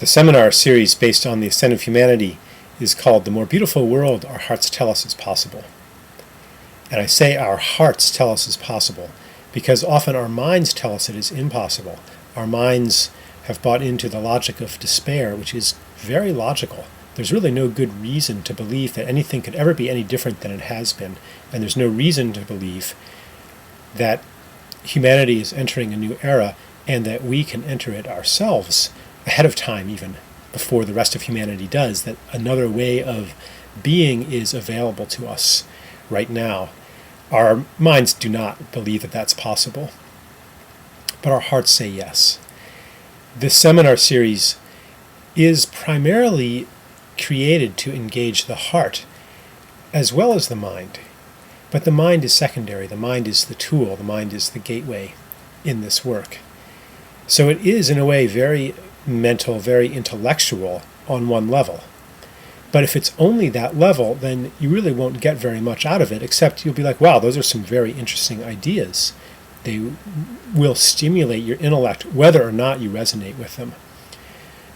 The seminar series based on the Ascent of Humanity is called The More Beautiful World Our Hearts Tell Us Is Possible. And I say our hearts tell us is possible because often our minds tell us it is impossible. Our minds have bought into the logic of despair, which is very logical. There's really no good reason to believe that anything could ever be any different than it has been, and there's no reason to believe that humanity is entering a new era and that we can enter it ourselves ahead of time, even before the rest of humanity does, that another way of being is available to us right now. Our minds do not believe that that's possible, but our hearts say yes. This seminar series is primarily created to engage the heart as well as the mind, but the mind is secondary. The mind is the tool. The mind is the gateway in this work. So it is, in a way, very mental, very intellectual on one level. But if it's only that level, then you really won't get very much out of it, except you'll be like, wow, those are some very interesting ideas. They will stimulate your intellect, whether or not you resonate with them.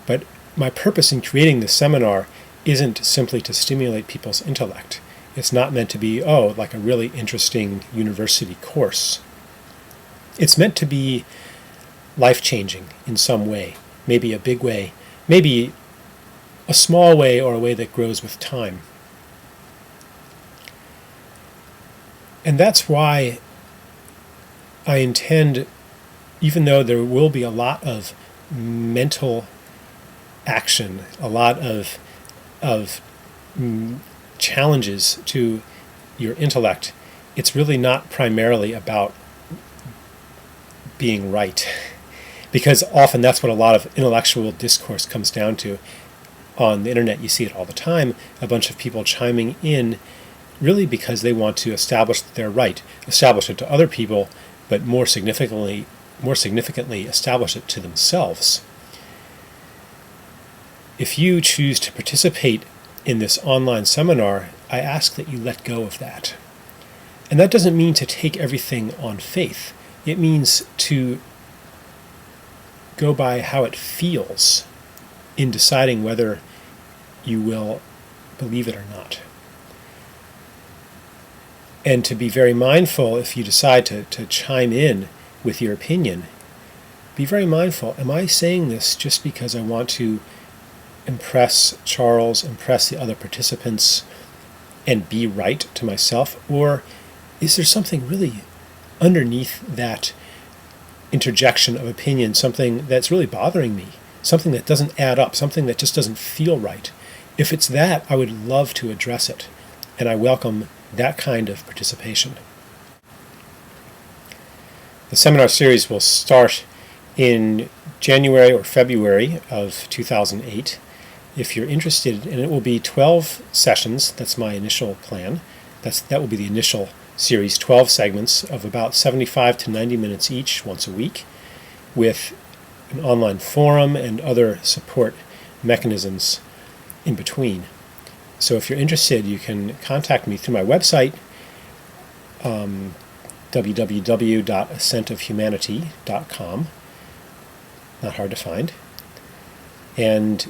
But my purpose in creating this seminar isn't simply to stimulate people's intellect. It's not meant to be, like a really interesting university course. It's meant to be life-changing in some way, maybe a big way, maybe a small way or a way that grows with time. And that's why I intend, even though there will be a lot of mental action, a lot of challenges to your intellect, it's really not primarily about being right. Because often that's what a lot of intellectual discourse comes down to. On the internet, you see it all the time, a bunch of people chiming in really because they want to establish that they're right, establish it to other people, but more significantly establish it to themselves. If you choose to participate in this online seminar, I ask that you let go of that. And that doesn't mean to take everything on faith. It means to go by how it feels in deciding whether you will believe it or not. And to be very mindful if you decide to chime in with your opinion, be very mindful. Am I saying this just because I want to impress Charles, impress the other participants, and be right to myself? Or is there something really underneath that interjection of opinion, something that's really bothering me, something that doesn't add up, something that just doesn't feel right? If it's that, I would love to address it, and I welcome that kind of participation. The seminar series will start in January or February of 2008. If you're interested, and it will be 12 sessions, that's my initial plan. That will be the initial series, 12 segments of about 75 to 90 minutes each, once a week, with an online forum and other support mechanisms in between. So if you're interested, you can contact me through my website, www.ascentofhumanity.com. Not hard to find. And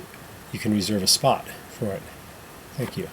you can reserve a spot for it. Thank you.